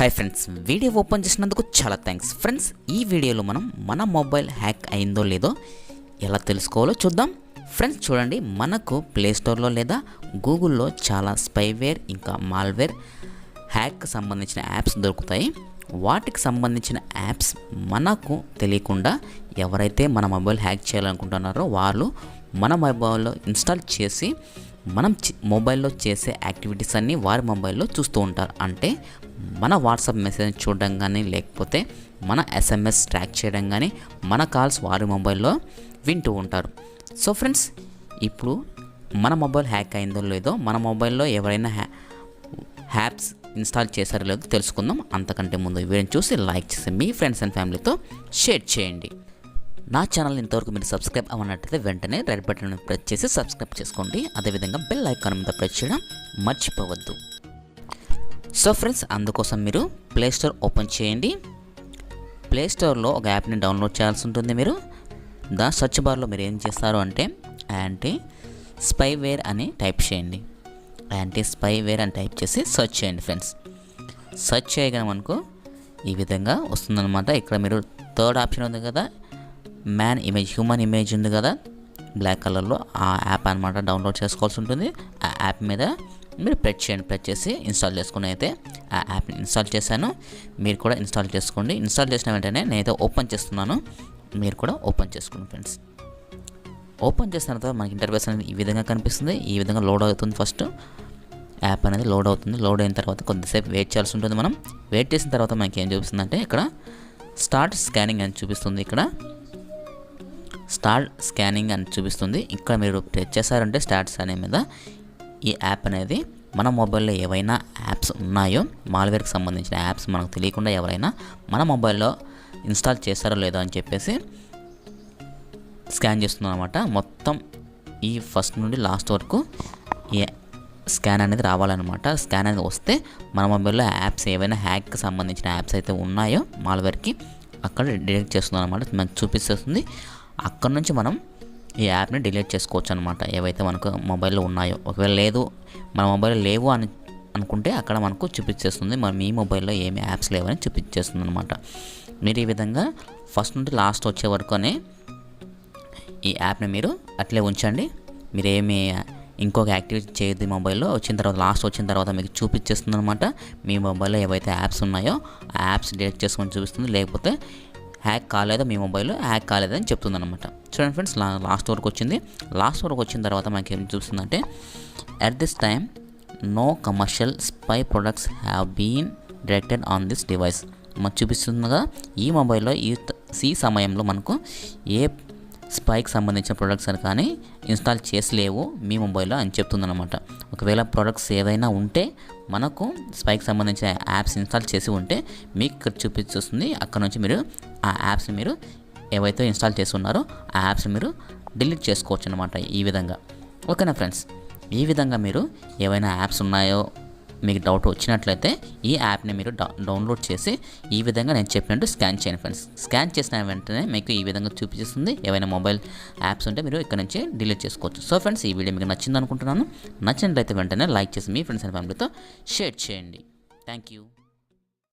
Hi friends, video open చేసినందుకు చాలా thanks friends. ఈ వీడియోలో మనం మన మొబైల్ హ్యాక్ అయిందో లేదో ఎలా తెలుసుకోవాలో చూద్దాం. ఫ్రెండ్స్ చూడండి, మనకు ప్లేస్టోర్లో లేదా గూగుల్లో చాలా స్పైవేర్ ఇంకా మాల్వేర్ హ్యాక్కి సంబంధించిన యాప్స్ దొరుకుతాయి. వాటికి సంబంధించిన యాప్స్ మనకు తెలియకుండా ఎవరైతే మన మొబైల్ హ్యాక్ చేయాలనుకుంటున్నారో వాళ్ళు మన మొబైల్లో ఇన్స్టాల్ చేసి మనం మొబైల్లో చేసే యాక్టివిటీస్ అన్నీ వారి మొబైల్లో చూస్తూ ఉంటారు. అంటే మన వాట్సాప్ మెసేజ్ చూడడం కానీ, లేకపోతే మన SMS ట్రాక్ చేయడం కానీ, మన కాల్స్ వారి మొబైల్లో వింటూ ఉంటారు. సో ఫ్రెండ్స్, ఇప్పుడు మన మొబైల్ హ్యాక్ అయిందో లేదో, మన మొబైల్లో ఎవరైనా యాప్స్ ఇన్స్టాల్ చేశారో లేదో తెలుసుకుందాం. అంతకంటే ముందు ఈ వీడియోని చూసి లైక్ చేసి మీ ఫ్రెండ్స్ అండ్ ఫ్యామిలీతో షేర్ చేయండి. నా ఛానల్ ఇంతవరకు మీరు సబ్స్క్రైబ్ అవ్వనట్టయితే వెంటనే రెడ్ బటన్ ప్రెస్ చేసి సబ్స్క్రైబ్ చేసుకోండి. అదేవిధంగా బెల్ ఐకాన్ మీద ప్రెస్ చేయడం మర్చిపోవద్దు. సో ఫ్రెండ్స్, అందుకోసం మీరు ప్లేస్టోర్ ఓపెన్ చేయండి. ప్లేస్టోర్లో ఒక యాప్ని డౌన్లోడ్ చేయాల్సి ఉంటుంది. మీరు సర్చ్ బార్లో మీరు ఏం చేస్తారు అంటే యాంటీ స్పైవేర్ అని టైప్ చేయండి. యాంటీ స్పైవేర్ అని టైప్ చేసి సెర్చ్ చేయండి ఫ్రెండ్స్. సెర్చ్ చేయగానే మనకు ఈ విధంగా వస్తుందన్నమాట. ఇక్కడ మీరు థర్డ్ ఆప్షన్ ఉంది కదా, మ్యాన్ ఇమేజ్, హ్యూమన్ ఇమేజ్ ఉంది కదా బ్లాక్ కలర్లో, ఆ యాప్ అనమాట డౌన్లోడ్ చేసుకోవాల్సి ఉంటుంది. ఆ యాప్ మీద మీరు ప్రెస్ చేయండి. ప్రెస్ చేసి ఇన్స్టాల్ చేసుకుని అయితే ఆ యాప్ని ఇన్స్టాల్ చేశాను. మీరు కూడా ఇన్స్టాల్ చేసుకోండి. ఇన్స్టాల్ చేసిన వెంటనే నేనైతే ఓపెన్ చేస్తున్నాను, మీరు కూడా ఓపెన్ చేసుకోండి ఫ్రెండ్స్. ఓపెన్ చేసిన తర్వాత మనకి ఇంటర్ఫేస్ అనేది ఈ విధంగా కనిపిస్తుంది. ఈ విధంగా లోడ్ అవుతుంది. ఫస్ట్ యాప్ అనేది లోడ్ అవుతుంది. లోడ్ అయిన తర్వాత కొద్దిసేపు వెయిట్ చేయాల్సి ఉంటుంది. మనం వెయిట్ చేసిన తర్వాత మనకి ఏం చూపిస్తుందంటే ఇక్కడ స్టార్ట్ స్కానింగ్ అని చూపిస్తుంది. ఇక్కడ స్టార్ట్ స్కానింగ్ అని చూపిస్తుంది. ఇక్కడ మీరు ప్రెస్ చేశారంటే స్టార్ట్ స్కానింగ్ మీద ఈ యాప్ అనేది మన మొబైల్లో ఏవైనా యాప్స్ ఉన్నాయో, మాల్వేర్కి సంబంధించిన యాప్స్ మనకు తెలియకుండా ఎవరైనా మన మొబైల్లో ఇన్స్టాల్ చేస్తారో లేదో అని చెప్పేసి స్కాన్ చేస్తున్నాం అనమాట. మొత్తం ఈ ఫస్ట్ నుండి లాస్ట్ వరకు ఈ స్కాన్ అనేది రావాలన్నమాట. స్కాన్ అనేది వస్తే మన మొబైల్లో యాప్స్ ఏవైనా హ్యాక్కి సంబంధించిన యాప్స్ అయితే ఉన్నాయో మాల్వేర్కి అక్కడ డిలీట్ చేస్తున్నాం అనమాట. మనకు చూపిస్తుంది. అక్కడ నుంచి మనం ఈ యాప్ని డిలీట్ చేసుకోవచ్చు అనమాట, ఏవైతే మనకు మొబైల్లో ఉన్నాయో. ఒకవేళ లేదు, మన మొబైల్లో లేవు అని అనుకుంటే అక్కడ మనకు చూపించేస్తుంది. మన మీ మొబైల్లో ఏమి యాప్స్ లేవని చూపించేస్తుంది అనమాట. మీరు ఈ విధంగా ఫస్ట్ నుండి లాస్ట్ వచ్చే వరకు అనే ఈ యాప్ని మీరు అట్లే ఉంచండి. మీరు ఏమి ఇంకొక యాక్టివిటీ చేయొద్దు. మొబైల్లో వచ్చిన తర్వాత లాస్ట్ వచ్చిన తర్వాత మీకు చూపించేస్తుంది అనమాట. మీ మొబైల్లో ఏవైతే యాప్స్ ఉన్నాయో ఆ యాప్స్ డిలీట్ చేసుకొని చూపిస్తుంది. లేకపోతే హ్యాక్ కాలేదో, మీ మొబైల్లో హ్యాక్ కాలేదని చెప్తుంది అనమాట. చూడండి ఫ్రెండ్స్, లాస్ట్ వరకు వచ్చింది. లాస్ట్ వరకు వచ్చిన తర్వాత మనకి ఏం చూస్తుందంటే at this time no commercial spy products have been directed on this device మనకు చూపిస్తుందిగా. ఈ మొబైల్లో ఈ సమయంలో మనకు ఏ స్పైకి సంబంధించిన ప్రొడక్ట్స్ అని కానీ ఇన్స్టాల్ చేసలేవు మీ మొబైల్లో అని చెప్తుందన్నమాట. ఒకవేళ ప్రొడక్ట్స్ ఏదైనా ఉంటే మనకు స్పైకి సంబంధించిన యాప్స్ ఇన్స్టాల్ చేసి ఉంటే మీకు ఇక్కడ చూపిస్తుంది. అక్కడ నుంచి మీరు ఆ యాప్స్ని మీరు ఏవైతే ఇన్స్టాల్ చేసి ఉన్నారో ఆ యాప్స్ని మీరు డిలీట్ చేసుకోవచ్చు అనమాట. ఈ విధంగా ఓకేనా ఫ్రెండ్స్. ఈ విధంగా మీరు ఏవైనా యాప్స్ ఉన్నాయో మీకు డౌట్ వచ్చినట్లయితే ఈ యాప్ని మీరు డౌన్లోడ్ చేసి ఈ విధంగా నేను చెప్పినట్టు స్కాన్ చేయండి ఫ్రెండ్స్. స్కాన్ చేసిన వెంటనే మీకు ఈ విధంగా చూపిస్తుంది. ఏవైనా మొబైల్ యాప్స్ ఉంటే మీరు ఇక్కడ నుంచి డిలీట్ చేసుకోవచ్చు. సో ఫ్రెండ్స్, ఈ వీడియో మీకు నచ్చింది అనుకుంటున్నాను. నచ్చినట్లయితే వెంటనే లైక్ చేసి మీ ఫ్రెండ్స్ అండ్ ఫ్యామిలీతో షేర్ చేయండి. Thank you.